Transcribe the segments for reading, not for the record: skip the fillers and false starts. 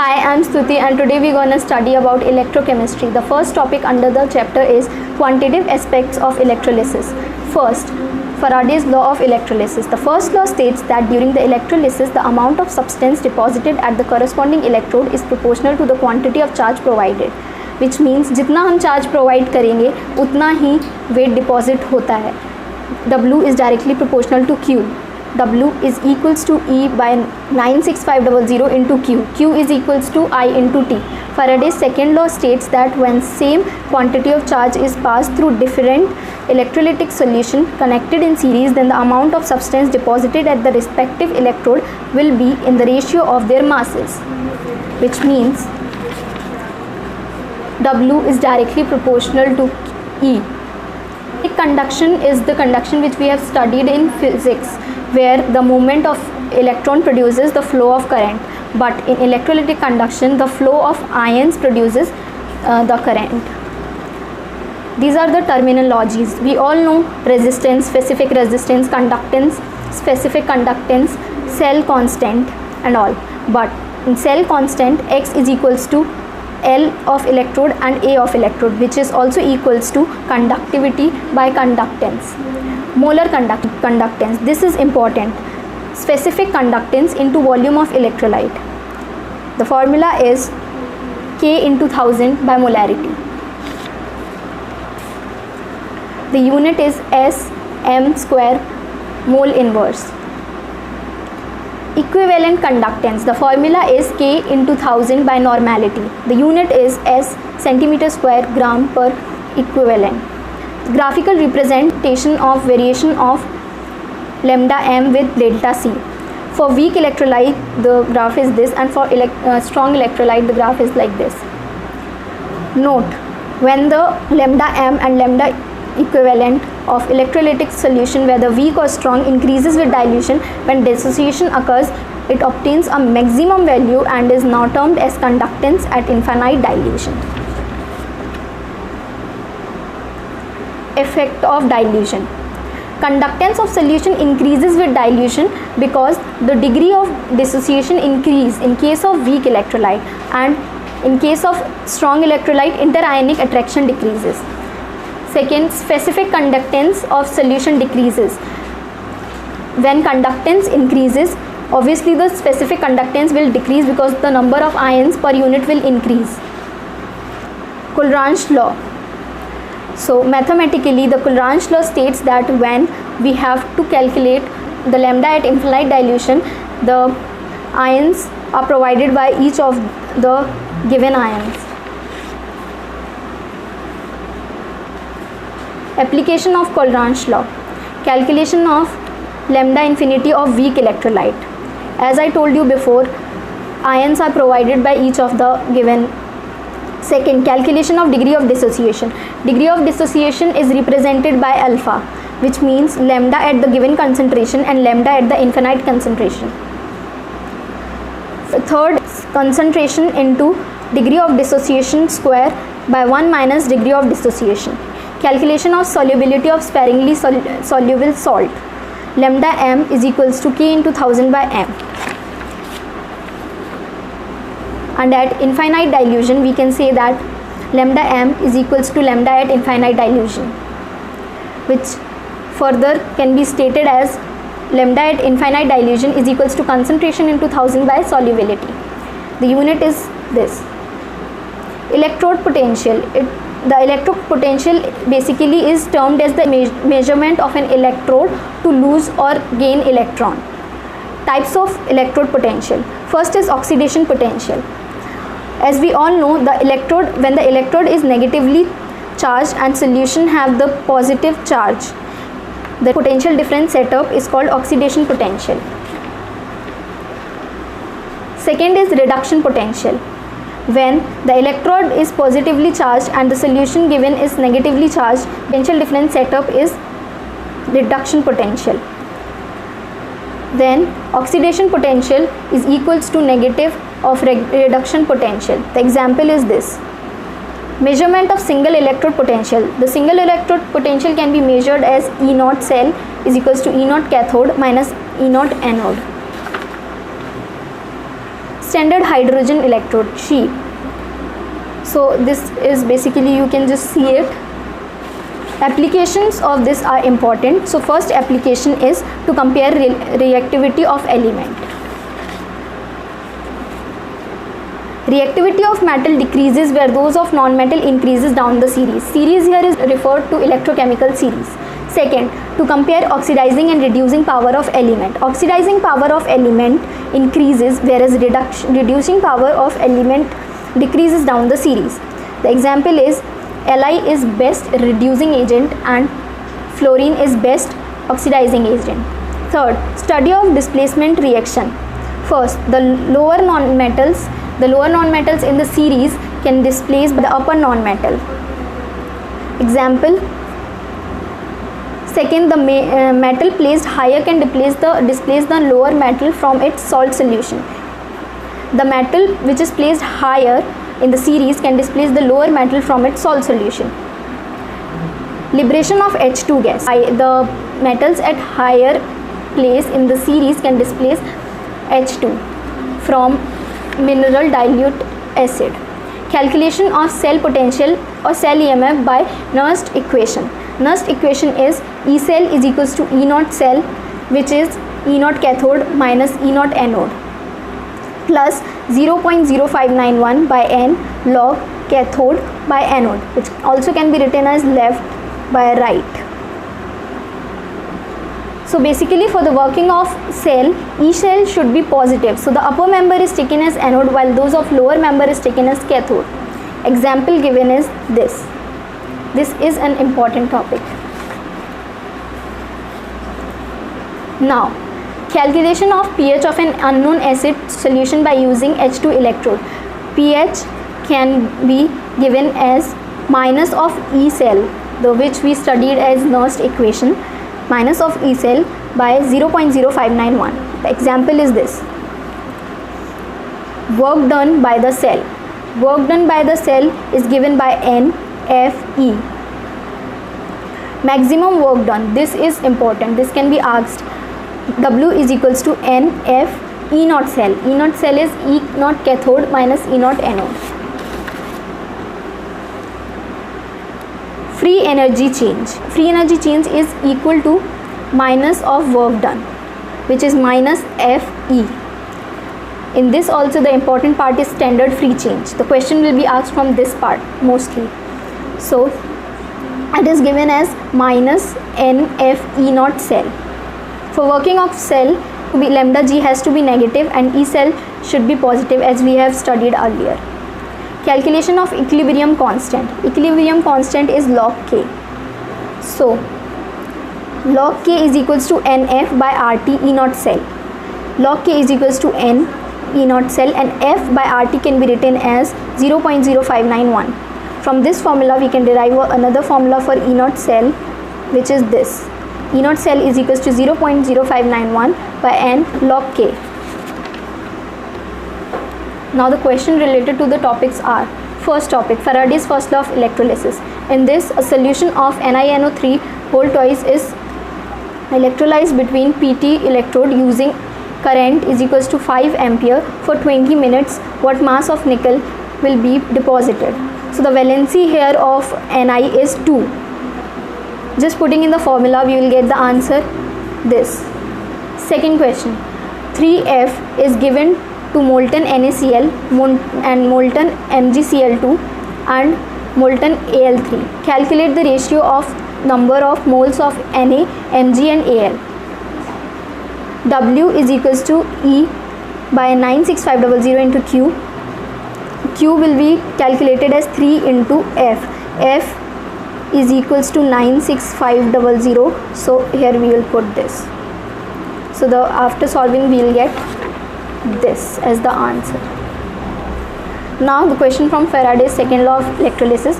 Hi, I'm Stuti and today we're going to study about electrochemistry. The first topic under the chapter is quantitative aspects of electrolysis. First, Faraday's law of electrolysis. The first law states that during the electrolysis, the amount of substance deposited at the corresponding electrode is proportional to the quantity of charge provided. Which means जितना हम charge provide करेंगे उतना ही weight deposit होता है. W is directly proportional to Q. W is equals to E by 96500 into Q. Q is equals to I into T. Faraday's second law states that when same quantity of charge is passed through different electrolytic solution connected in series, then the amount of substance deposited at the respective electrode will be in the ratio of their masses. Which means W is directly proportional to E. Conduction is the conduction which we have studied in physics, where the movement of electron produces the flow of current, but in electrolytic conduction the flow of ions produces the current. These are the terminologies. We all know resistance, specific resistance, conductance, specific conductance, cell constant and all, but in cell constant X is equals to L of electrode and A of electrode, which is also equals to conductivity by conductance. Molar conductance, this is important. Specific conductance into volume of electrolyte. The formula is K into 1000 by molarity. The unit is S m square mole inverse. Equivalent conductance, the formula is K into 1000 by normality. The unit is S centimeter square gram per equivalent. Graphical representation of variation of lambda m with delta C. For weak electrolyte the graph is this, and for strong electrolyte the graph is like this. Note, when the lambda m and lambda equivalent of electrolytic solution, whether weak or strong, increases with dilution, when dissociation occurs it obtains a maximum value and is now termed as conductance at infinite dilution. Effect of dilution. Conductance of solution increases with dilution because the degree of dissociation increase in case of weak electrolyte, and in case of strong electrolyte interionic attraction decreases. Second, specific conductance of solution decreases. When conductance increases, obviously the specific conductance will decrease because the number of ions per unit will increase. Coulomb law. So mathematically the Coulomb law states that when we have to calculate the lambda at infinite dilution, the ions are provided by each of the given ions. Application of Coulomb law. Calculation of lambda infinity of weak electrolyte. As I told you before, ions are provided by each of the given. Second, calculation of degree of dissociation. Degree of dissociation is represented by alpha, which means lambda at the given concentration and lambda at the infinite concentration. Third, concentration into degree of dissociation square by 1 minus degree of dissociation. Calculation of solubility of sparingly soluble salt. Lambda m is equals to K into 1000 by m. And at infinite dilution we can say that lambda m is equals to lambda at infinite dilution, which further can be stated as lambda at infinite dilution is equals to concentration into 1000 by solubility. The unit is this. Electrode potential. The electrode potential basically is termed as the measurement of an electrode to lose or gain electron. Types of electrode potential. First is oxidation potential. As we all know, when the electrode is negatively charged and solution have the positive charge, the potential difference setup is called oxidation potential. Second is reduction potential. When the electrode is positively charged and the solution given is negatively charged, potential difference setup is reduction potential. Then oxidation potential is equals to negative of reduction potential. The example is this. Measurement of single electrode potential. The single electrode potential can be measured as E naught cell is equals to E naught cathode minus E naught anode. Extended hydrogen electrode, SHE. So this is basically, you can just see it. Applications of this are important. So first application is to compare reactivity of element. Reactivity of metal decreases where those of non-metal increases down the series. Series here is referred to electrochemical series. Second, to compare oxidizing and reducing power of element. Oxidizing power of element increases whereas reducing power of element decreases down the series. The example is Li is best reducing agent and fluorine is best oxidizing agent. Third, study of displacement reaction. First, the lower non-metals in the series can displace the upper non-metal. Example. Second, the metal placed higher can displace the lower metal from its salt solution. The metal which is placed higher in the series can displace the lower metal from its salt solution. Liberation of H2 gas. The metals at higher place in the series can displace H2 from mineral dilute acid. Calculation of cell potential or cell EMF by Nernst equation. Nernst equation is E cell is equals to E naught cell, which is E naught cathode minus E naught anode, plus 0.0591 by N log cathode by anode, which also can be written as left by right. So basically, for the working of cell, E cell should be positive. So the upper member is taken as anode while those of lower member is taken as cathode. Example given is this. This is an important topic. Now, calculation of pH of an unknown acid solution by using H2 electrode. pH can be given as minus of E cell, which we studied as Nernst equation, minus of E cell by 0.0591. The example is this. Work done by the cell. Work done by the cell is given by NFE. Maximum work done. This is important. This can be asked. W is equals to NF E naught cell. E naught cell is E naught cathode minus E naught anode. Free energy change. Free energy change is equal to minus of work done, which is minus Fe. In this also the important part is standard free change. The question will be asked from this part mostly. So it is given as minus NF E naught cell. For working of cell, to be lambda G has to be negative and E cell should be positive, as we have studied earlier. Calculation of equilibrium constant. Equilibrium constant is log K. So log K is equals to NF by RT E naught cell. Log K is equals to N E naught cell, and F by RT can be written as 0.0591. From this formula we can derive another formula for E naught cell, which is this. E naught cell is equals to 0.0591 by N log K. Now the question related to the topics are: first topic, Faraday's first law of electrolysis. In this, a solution of NiNO3 whole twice is electrolyzed between PT electrode using current is equals to 5 ampere for 20 minutes. What mass of nickel will be deposited? So the valency here of Ni is 2. Just putting in the formula we will get the answer this. Second question, 3F is given to molten NaCl and molten MgCl2 and molten Al3. Calculate the ratio of number of moles of Na, Mg and Al. W is equals to E by 96500 into Q. Q will be calculated as 3 into F. F is equals to 96500. So here we will put this. So after solving we will get this as the answer. Now the question from Faraday's second law of electrolysis.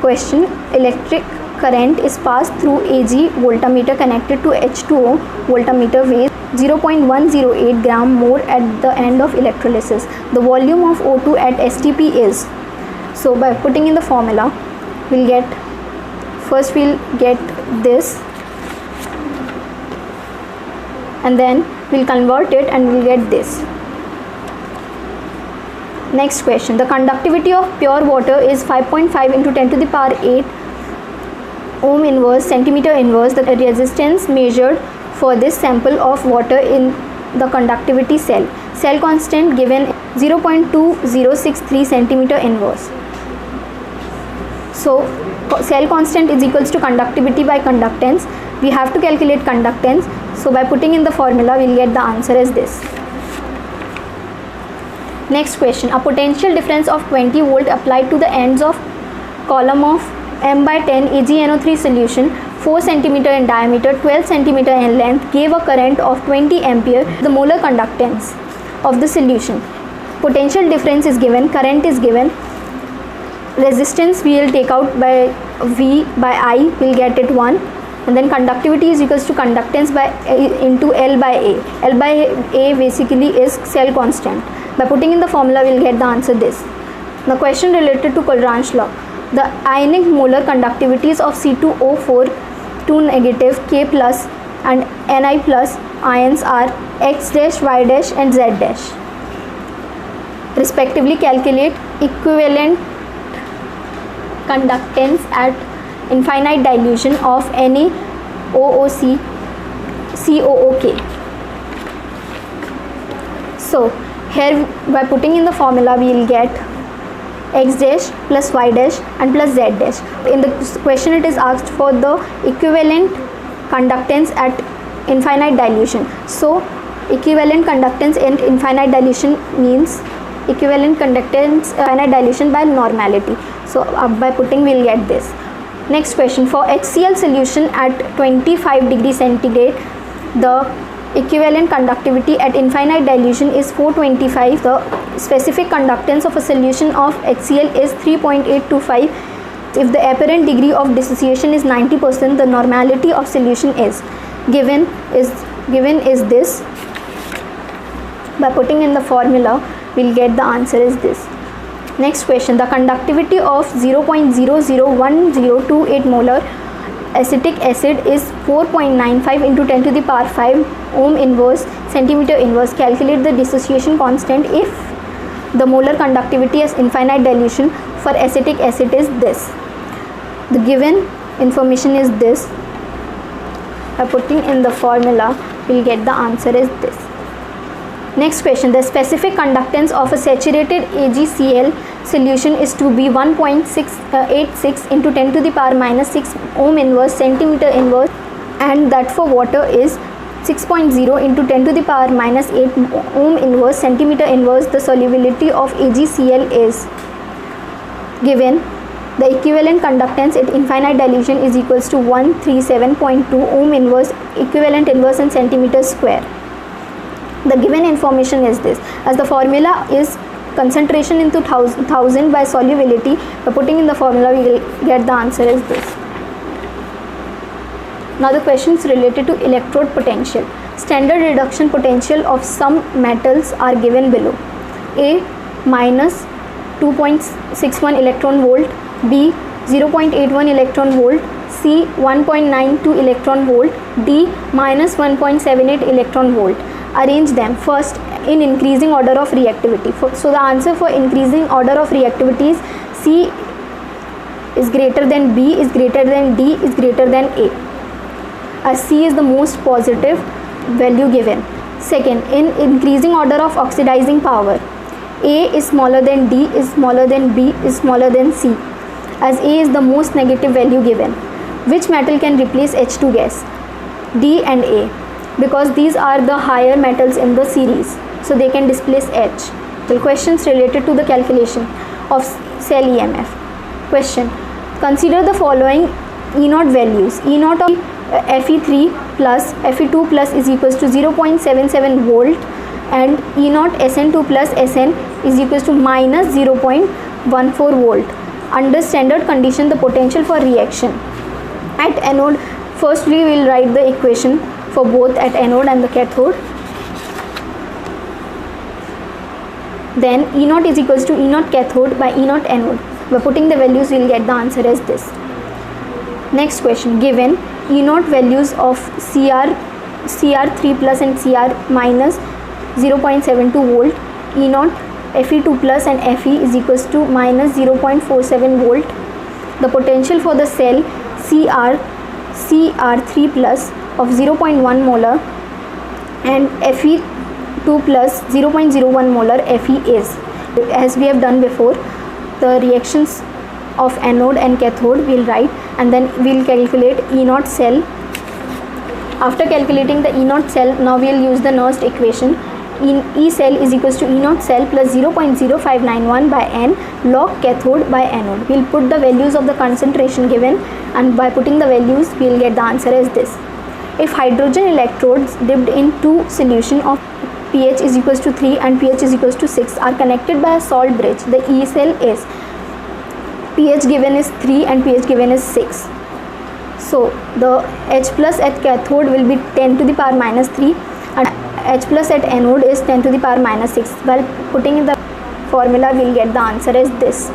Question: electric current is passed through Ag voltmeter connected to H2O voltmeter, weighs 0.108 gram more at the end of electrolysis. The volume of O2 at STP is. So by putting in the formula we'll get this, and then we'll convert it and we'll get this. Next question. The conductivity of pure water is 5.5 into 10 to the power 8 ohm inverse centimeter inverse. The resistance measured for this sample of water in the conductivity cell. Cell constant given 0.2063 centimeter inverse. So cell constant is equals to conductivity by conductance. We have to calculate conductance. So by putting in the formula, we will get the answer as this. Next question. A potential difference of 20 volt applied to the ends of column of m by 10 AgNO3 solution 4 cm in diameter, 12 cm in length gave a current of 20 ampere. The molar conductance of the solution. Potential difference is given, current is given, resistance we will take out by V by I, we will get it 1, and then conductivity is equals to conductance by into L by A. L by A basically is cell constant. By putting in the formula, we will get the answer this. The question related to Colerange law. The ionic molar conductivities of C2O4, 2 negative, K plus and Ni plus ions are X dash, Y dash and Z dash. Respectively, calculate equivalent conductance at infinite dilution of NaOOC COOK. So here by putting in the formula, we will get X dash plus Y dash and plus Z dash. In the question it is asked for the equivalent conductance at infinite dilution. So equivalent conductance in infinite dilution means equivalent conductance infinite dilution by normality. So by putting we will get this. Next question. For HCl solution at 25 degree centigrade, the equivalent conductivity at infinite dilution is 425. The specific conductance of a solution of HCl is 3.825. If the apparent degree of dissociation is 90%, the normality of solution is given is this. By putting in the formula, we'll get the answer is this. Next question. The conductivity of 0.001028 molar acetic acid is 4.95 into 10 to the power 5 ohm inverse centimeter inverse. Calculate the dissociation constant if the molar conductivity as infinite dilution for acetic acid is this. The given information is this. By putting in the formula, we'll get the answer is this. Next question. The specific conductance of a saturated AgCl solution is to be 1.86 into 10 to the power minus 6 ohm inverse centimeter inverse, and that for water is 6.0 into 10 to the power minus 8 ohm inverse centimeter inverse. The solubility of AgCl is given. The equivalent conductance at infinite dilution is equals to 137.2 ohm inverse equivalent inverse in centimeter square. The given information is this. As the formula is concentration into 1000 by solubility, by putting in the formula we will get the answer is this. Now the questions related to electrode potential. Standard reduction potential of some metals are given below. A minus 2.61 electron volt, B 0.81 electron volt, C 1.92 electron volt, D minus 1.78 electron volt. Arrange them first in increasing order of reactivity. So the answer for increasing order of reactivity is C is greater than B is greater than D is greater than A, as C is the most positive value given. Second, in increasing order of oxidizing power, A is smaller than D is smaller than B is smaller than C, as A is the most negative value given. Which metal can replace H2 gas? D and A, because these are the higher metals in the series, so they can displace H. The questions related to the calculation of cell EMF. Question. Consider the following E0 values. E0 of Fe3 plus Fe2 plus is equals to 0.77 volt and E0 Sn2 plus Sn is equals to minus 0.14 volt. Under standard condition, the potential for reaction at anode, first we will write the equation for both at anode and the cathode. Then E0 is equals to E0 cathode by E0 anode. By putting the values, we will get the answer as this. Next question. Given E0 values of Cr3 plus and Cr minus 0.72 volt, E0 Fe2 plus and Fe is equals to minus 0.47 volt. The potential for the cell Cr3 plus of 0.1 molar and Fe2 plus 0.01 molar Fe is. As we have done before, the reactions of anode and cathode we'll write, and then we'll calculate E naught cell. After calculating the E naught cell, now we'll use the Nernst equation. E cell is equals to E naught cell plus 0.0591 by N log cathode by anode. We'll put the values of the concentration given, and by putting the values we'll get the answer as this. If hydrogen electrodes dipped in two solution of pH is equals to 3 and pH is equals to 6 are connected by a salt bridge, the E cell is pH given is 3 and pH given is 6. So the H plus at cathode will be 10 to the power minus 3 and H plus at anode is 10 to the power minus 6. While putting in the formula, we'll get the answer as this.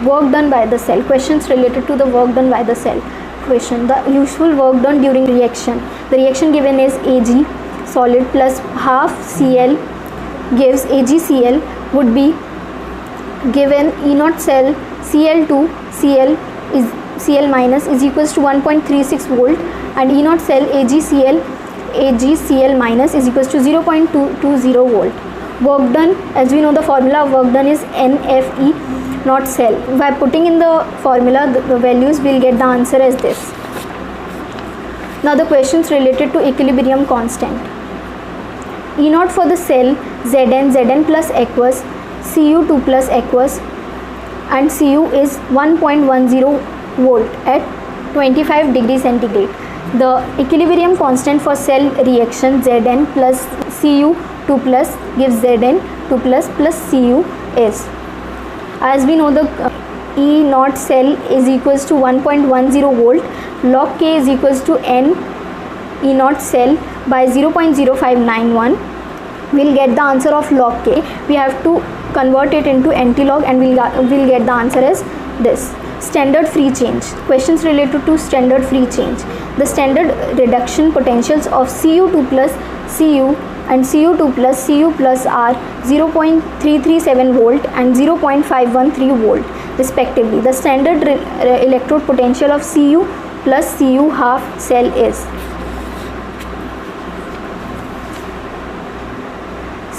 Work done by the cell. Questions related to the work done by the cell. Question: the usual work done during reaction. The reaction given is Ag solid plus half Cl gives AgCl would be given E naught cell Cl2 Cl is Cl minus is equals to 1.36 volt and E naught cell AgCl minus is equals to 0.220 volt. Work done, as we know the formula of work done is NFE naught cell. By putting in the formula the values, we'll get the answer as this. Now the questions related to equilibrium constant. E naught for the cell Zn plus aqueous, Cu2 plus aqueous and Cu is 1.10 volt at 25 degrees centigrade. The equilibrium constant for cell reaction Zn plus Cu2 plus gives Zn2 plus Cu is. As we know the E naught cell is equals to 1.10 volt, log K is equals to N E naught cell by 0.0591. We'll get the answer of log K. We have to convert it into antilog and we'll get the answer as this. Standard free change. Questions related to standard free change. The standard reduction potentials of Cu2 plus Cu and Cu2 plus Cu plus are 0.337 volt and 0.513 volt respectively. The standard electrode potential of Cu plus Cu half cell is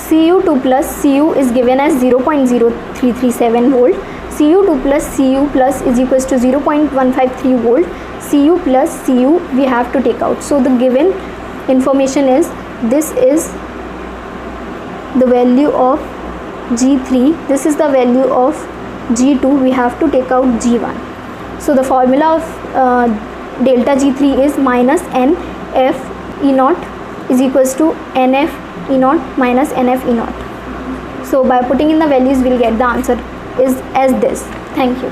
Cu2 plus Cu is given as 0.0337 volt, Cu2 plus Cu plus is equals to 0.153 volt, Cu plus Cu we have to take out. So the given information is, this is the value of G3, this is the value of G2, we have to take out G1. So the formula of delta G3 is minus NF E naught is equals to NF E naught minus NF E naught. So by putting in the values, we'll get the answer is as this. Thank you.